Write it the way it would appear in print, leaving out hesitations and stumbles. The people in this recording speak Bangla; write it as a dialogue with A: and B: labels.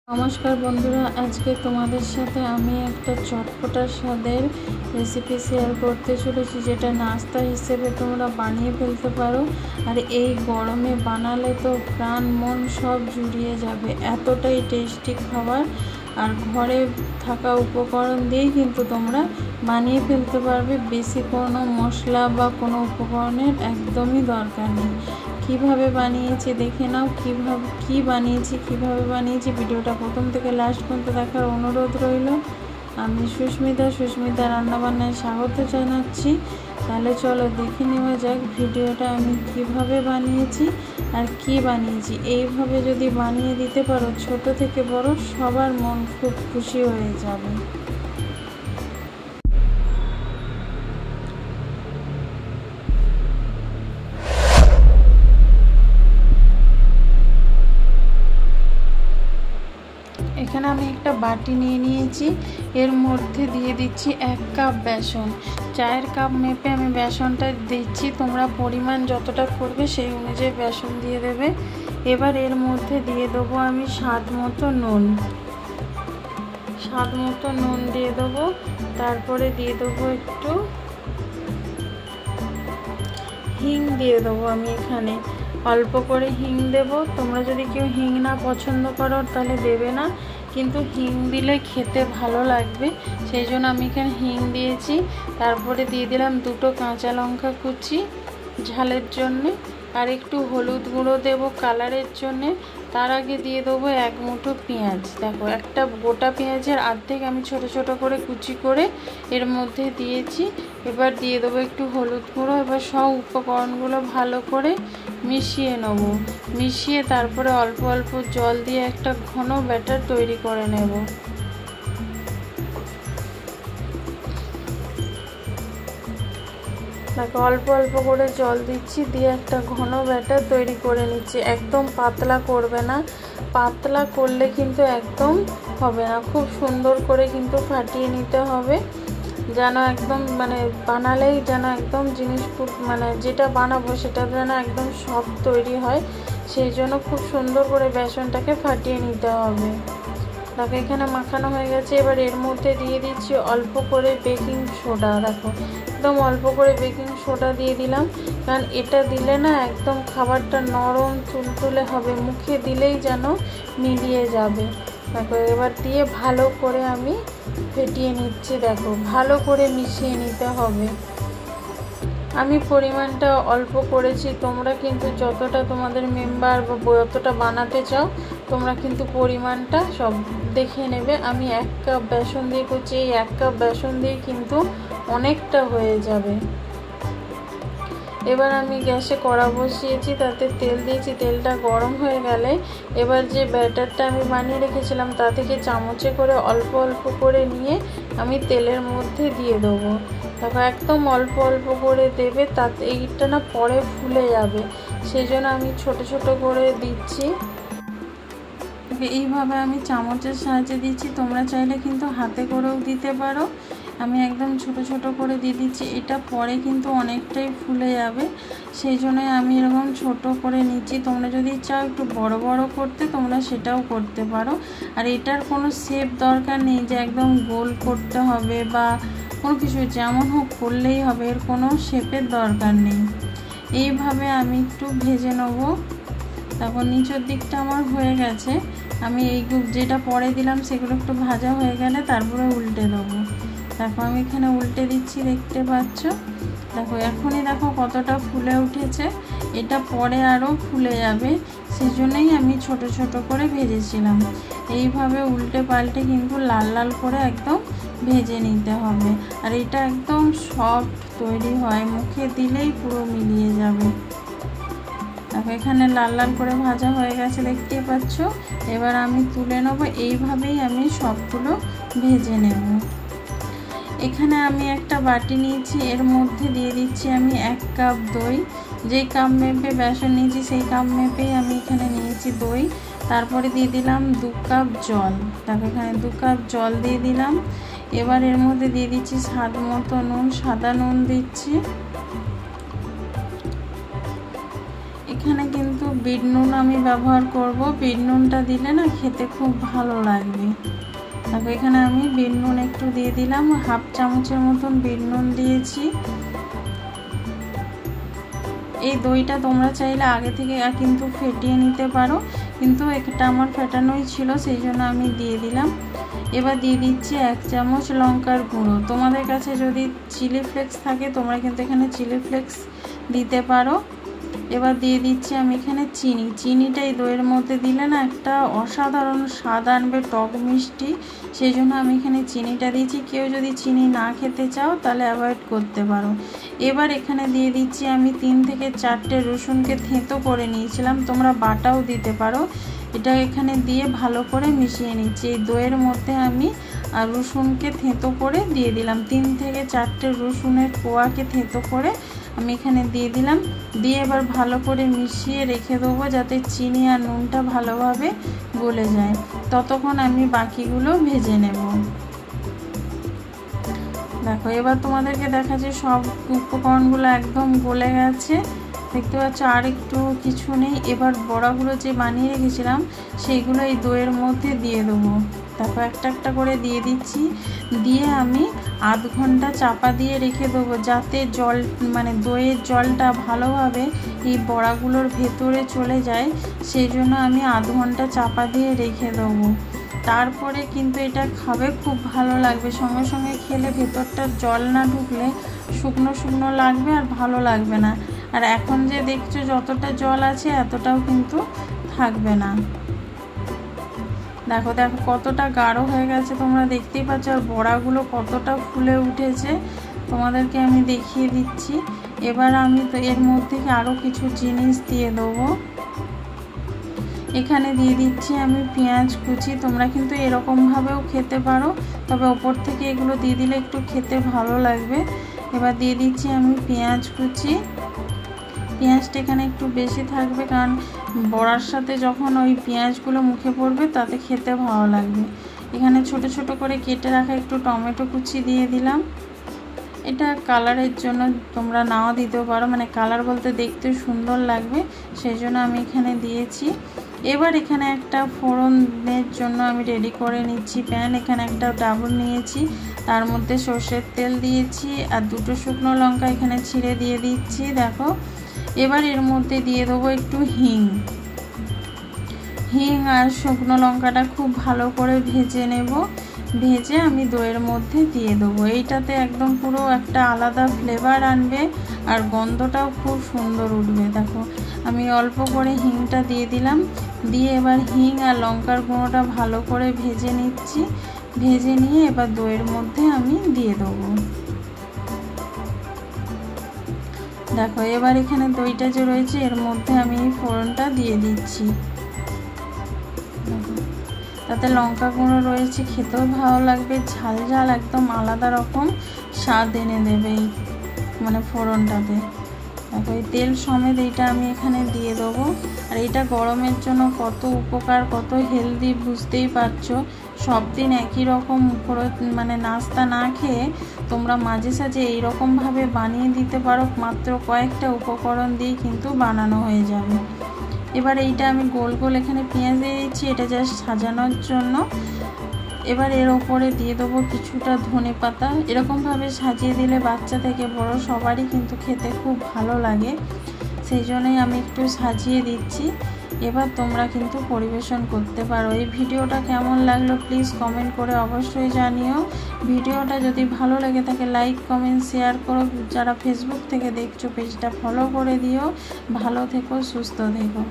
A: নমস্কার বন্ধুরা, আজকে তোমাদের সাথে আমি একটা চটপটা স্বাদের রেসিপি শেয়ার করতে চলেছি, যেটা নাস্তা হিসেবে তোমরা বানিয়ে ফেলতে পারো। আর এই গরমে বানালে তো প্রাণ মন সব জুড়িয়ে যাবে, এতটাই টেস্টি খাবার। আর ঘরে থাকা উপকরণ দিয়েই কিন্তু তোমরা বানিয়ে ফেলতে পারবে, বেশি কোনো মশলা বা কোনো উপকরণের একদমই দরকার নেই। কিভাবে বানিয়েছি দেখে নাও, কিভাবে বানিয়েছি ভিডিওটা প্রথম থেকে লাস্ট পর্যন্ত দেখার অনুরোধ রইল। আমি সুস্মিতা রান্নাবান্নায় স্বাগত জানাচ্ছি। তাহলে চলো দেখে নেওয়া যাক ভিডিওটা আমি কিভাবে বানিয়েছি আর কি বানিয়েছি। এইভাবে যদি বানিয়ে দিতে পারো, ছোট থেকে বড় সবার মন খুব খুশি হয়ে যাবে। এখানে আমি একটা বাটি নিয়ে নিয়েছি, এর মধ্যে দিয়ে দিচ্ছি 1 কাপ বেসন। চায়ের কাপ মেপে আমি বেসনটা দিচ্ছি, তোমরা পরিমাণ যতটা করবে সেই অনুযায়ী বেসন দিয়ে দেবে। এবার এর মধ্যে দিয়ে দেবো আমি স্বাদ মতো নুন দিয়ে দেবো। তারপরে দিয়ে দেবো একটু হিং দিয়ে দেবো। আমি এখানে অল্প করে হিং দেব। তোমরা যদি কেউ হিং না পছন্দ করো তাহলে দেবে না, কিন্তু হিং দিলে খেতে ভালো লাগবে, সেই জন্য আমি এখানে হিং দিয়েছি। তারপরে দিয়ে দিলাম 2টো কাঁচা লঙ্কা কুচি ঝালের জন্যে, আর একটু হলুদ গুঁড়ো দেবো কালারের জন্যে। তার আগে দিয়ে দেবো 1 মুঠো পেঁয়াজ। দেখো, একটা গোটা পেঁয়াজের অর্ধেক আমি ছোট ছোট করে কুচি করে এর মধ্যে দিয়েছি। এবার দিয়ে দেবো একটু হলুদ গুঁড়ো। এবার সব উপকরণগুলো ভালো করে মিশিয়ে নেব। মিশিয়ে তারপরে অল্প অল্প জল দিয়ে একটা ঘন ব্যাটার তৈরি করে নেব। দেখো, অল্প অল্প করে জল দিচ্ছি, দিয়ে একটা ঘন ব্যাটার তৈরি করে নিচ্ছি। একদম পাতলা করবে না, পাতলা করলে কিন্তু একদম হবে না। খুব সুন্দর করে কিন্তু ফাটিয়ে নিতে হবে, যেন একদম বানালেই যেন একদম জিনিস খুব যেটা বানাবো সেটা যেন একদম সফট তৈরি হয়, সেই জন্য খুব সুন্দর করে বেসনটাকে ফাটিয়ে নিতে হবে। দেখো, এখানে মাখানো হয়ে গেছে। এবার এর মধ্যে দিয়ে দিচ্ছি অল্প করে বেকিং সোডা। দেখো, একদম অল্প করে বেকিং সোডা দিয়ে দিলাম, কারণ এটা দিলে না একদম খাবারটা নরম তুলতুলে হবে, মুখে দিলেই যেন মিলিয়ে যাবে। দেখো, এবার দিয়ে ভালো করে আমি ফেটিয়ে নিচ্ছি। দেখো, ভালো করে মিশিয়ে নিতে হবে। আমি পরিমাণটা অল্প করেছি, তোমরা কিন্তু যতটা তোমাদের মেম্বার বা যতটা বানাতে চাও তোমরা কিন্তু পরিমাণটা সব দেখে নেবে। আমি 1 কাপ বেসন দিয়ে করছি, এই 1 কাপ বেসন দিয়ে কিন্তু অনেকটা হয়ে যাবে। এবার আমি গ্যাসে কড়া বসিয়েছি, তাতে তেল দিয়েছি। তেলটা গরম হয়ে গেলে এবার যে ব্যাটারটা আমি বানিয়ে রেখেছিলাম তা থেকে চামচে করে অল্প অল্প করে নিয়ে আমি তেলের মধ্যে দিয়ে দেবো। তারপর একদম অল্প অল্প করে দেবে, তাতে এইটা না পরে ফুলে যাবে, সেই জন্য আমি ছোট ছোট করে দিচ্ছি। এইভাবে আমি চামচের সাহায্যে দিচ্ছি, তোমরা চাইলে কিন্তু হাতে করেও দিতে পারো। আমি একদম ছোট ছোট করে দিয়ে দিচ্ছি, এটা পরে কিন্তু অনেকটাই ফুলে যাবে, সেই জন্যই আমি এরকম ছোট করে নিচ্ছি। তোমরা যদি চাও একটু বড় বড় করতে তোমরা সেটাও করতে পারো। আর এটার কোনো শেপ দরকার নেই যে একদম গোল করতে হবে বা কোনো কিছু, যেমন হোক করলেই হবে, এর কোনো শেপের দরকার নেই। এইভাবে আমি একটু ভেজে নেব। তারপর নিচের দিকটা আমার হয়ে গেছে, আমি যেটা পরে দিলাম সেগুলো একটু ভাজা হয়ে গেলে তারপরে উল্টে দেবো। দেখো, আমি এখানে উল্টে দিচ্ছি, দেখতে পাচ্ছ। দেখো, এখনই দেখো কতটা ফুলে উঠেছে, এটা পরে আরও ফুলে যাবে, সেই জন্যই আমি ছোট ছোট করে ভেজেছিলাম। এইভাবে উল্টে পাল্টে কিন্তু লাল লাল করে একদম ভেজে নিতে হবে। আর এটা একদম সফট তৈরি হয়, মুখে দিলেই পুরো মিলিয়ে যাবে। দেখো, এখানে লাল লাল করে ভাজা হয়ে গেছে, দেখতেই পাচ্ছ। এবার আমি তুলে নেবো। এইভাবেই আমি সবগুলো ভেজে নেব। এখানে আমি একটা বাটি নিয়েছি, এর মধ্যে দিয়ে দিচ্ছি আমি 1 কাপ দই। যেই কাপ মেপে বেসন নিয়েছি সেই কাপ মেপেই আমি এখানে নিয়েছি দই। তারপরে দিয়ে দিলাম 2 কাপ জল। দেখো, এখানে 2 কাপ জল দিয়ে দিলাম। এবার এর মধ্যে দিয়ে দিচ্ছি স্বাদ মতো নুন, সাদা নুন দিচ্ছি। এখানে কিন্তু বিট নুন আমি ব্যবহার করব। বিট নুনটা দিলে না খেতে খুব ভালো লাগবে। দেখো এখানে আমি বিট নুন একটু দিয়ে দিলাম, 1/2 চামচের মতন বিট নুন দিয়েছি। এই দইটা তোমরা চাইলে আগে থেকে কিন্তু ফেটিয়ে নিতে পারো, কিন্তু এটা আমার ফেটানোই ছিল, সেই জন্য আমি দিয়ে দিলাম। এবার দিয়ে দিচ্ছি 1 চামচ লঙ্কার গুঁড়ো। তোমাদের কাছে যদি চিলি ফ্লেক্স থাকে তোমরা কিন্তু এখানে চিলি ফ্লেক্স দিতে পারো। এবার দিয়ে দিচ্ছি আমি এখানে চিনি। চিনিটা এই দইয়ের মধ্যে দিলে না একটা অসাধারণ স্বাদ আনবে, টক মিষ্টি, সেই জন্য আমি এখানে চিনিটা দিয়েছি। কেউ যদি চিনি না খেতে চাও তাহলে অ্যাভয়েড করতে পারো। এবার এখানে দিয়ে দিচ্ছি আমি 3 থেকে 4টে রসুনকে থেঁতো করে নিয়েছিলাম, তোমরা বাটাও দিতে পারো। এটা এখানে দিয়ে ভালো করে মিশিয়ে নিচ্ছি। এই দইয়ের মধ্যে আমি রসুনকে থেঁতো করে দিয়ে দিলাম, 3 থেকে 4টে রসুনের কোয়াকে থেঁতো করে আমি এখানে দিয়ে দিলাম। দিয়ে এবার ভালো করে মিশিয়ে রেখে দেবো যাতে চিনি আর নুনটা ভালোভাবে গলে যায়। ততক্ষণ আমি বাকিগুলো ভেজে নেব। দেখো এবার তোমাদেরকে দেখাচ্ছি সব উপকরণগুলো একদম গলে গেছে, দেখতে পাচ্ছ আর একটু কিছু নেই। এবার বড়াগুলো যে বানিয়ে রেখেছিলাম সেইগুলো এই দইয়ের মধ্যে দিয়ে দেবো। তারপর একটা একটা করে দিয়ে দিচ্ছি। দিয়ে আমি আধ ঘন্টা চাপা দিয়ে রেখে দেবো যাতে জল মানে দইয়ের জলটা ভালোভাবে এই বড়াগুলোর ভেতরে চলে যায়, সেই জন্য আমি আধ ঘন্টা চাপা দিয়ে রেখে দেবো। তারপরে কিন্তু এটা খাবে খুব ভালো লাগবে। সঙ্গে সঙ্গে খেলে ভেতরটা জল না ঢুকলে শুকনো শুকনো লাগবে আর ভালো লাগবে না। আর এখন যে দেখছো যতটা জল আছে এতটাও কিন্তু থাকবে না। দেখো দেখো কতটা গাঢ় হয়ে গেছে, তোমরা দেখতেই পাচ্ছ। আর বড়াগুলো কতটা ফুলে উঠেছে তোমাদেরকে আমি দেখিয়ে দিচ্ছি। এবার আমি তো এর মধ্যে আরও কিছু জিনিস দিয়ে দেবো। এখানে দিয়ে দিচ্ছি আমি পেঁয়াজ কুচি। তোমরা কিন্তু এরকমভাবেও খেতে পারো, তবে ওপর থেকে এগুলো দিয়ে দিলে একটু খেতে ভালো লাগবে। এবার দিয়ে দিচ্ছি আমি পেঁয়াজ কুচি। পেঁয়াজটা এখানে একটু বেশি থাকবে, কারণ বড়ার সাথে যখন ওই পেঁয়াজগুলো মুখে পড়বে তাতে খেতে ভালো লাগবে। এখানে ছোট ছোট করে কেটে রাখা একটু টমেটো কুচি দিয়ে দিলাম। এটা কালারের জন্য, তোমরা নাও দিতেও পারো, মানে কালার বলতে দেখতে সুন্দর লাগবে সেই জন্য আমি এখানে দিয়েছি। এবার এখানে একটা ফোড়নের জন্য আমি রেডি করে নিচ্ছি প্যান। এখানে একটা ডাবল নিয়েছি, তার মধ্যে সর্ষের তেল দিয়েছি আর 2টো শুকনো লঙ্কা এখানে ছিঁড়ে দিয়ে দিচ্ছি। দেখো এবার এর মধ্যে দিয়ে দেবো একটু হিং। হিং আর শুকনো লঙ্কাটা খুব ভালো করে ভেজে নেব। ভেজে আমি দইয়ের মধ্যে দিয়ে দেবো। এইটাতে একদম পুরো একটা আলাদা ফ্লেভার আনবে আর গন্ধটাও খুব সুন্দর উঠবে। দেখো আমি অল্প করে হিংটা দিয়ে দিলাম। দিয়ে এবার হিং আর লঙ্কার গুঁড়োটা ভালো করে ভেজে নিচ্ছি। ভেজে নিয়ে এবার দইয়ের মধ্যে আমি দিয়ে দেবো। দেখো এবার এখানে দইটা যে রয়েছে এর মধ্যে আমি এই ফোড়নটা দিয়ে দিচ্ছি। তাতে লঙ্কা গুঁড়ো রয়েছে, খেতেও ভালো লাগবে, ঝাল ঝাল একদম আলাদা রকম স্বাদ এনে দেবে এই মানে ফোড়নটাতে। দেখো এই তেল সমেত এইটা আমি এখানে দিয়ে দেবো। আর এটা গরমের জন্য কত উপকার, কত হেলদি বুঝতেই পারছো। সব দিন একই রকম মানে নাস্তা না খেয়ে তোমরা মাঝে সাঝে এইরকমভাবে বানিয়ে দিতে পারো। মাত্র কয়েকটা উপকরণ দিয়ে কিন্তু বানানো হয়ে যাবে। এবার এইটা আমি গোল গোল এখানে পেঁয়াজ দিয়ে দিচ্ছি, এটা জাস্ট সাজানোর জন্য। এবার এর ওপরে দিয়ে দেবো কিছুটা ধনেপাতা। এরকমভাবে সাজিয়ে দিলে বাচ্চা থেকে বড় সবারই কিন্তু খেতে খুব ভালো লাগে, সেই জন্যই আমি একটু সাজিয়ে দিচ্ছি। এবার তোমরা কিন্তু পরিবেশন করতে পারো। এই ভিডিওটা কেমন লাগলো প্লিজ কমেন্ট করে অবশ্যই জানিও। ভিডিওটা যদি ভালো লেগে থাকে লাইক কমেন্ট শেয়ার করো। যারা ফেসবুক থেকে দেখছো পেজটা ফলো করে দিও। ভালো থেকো, সুস্থ থেকো।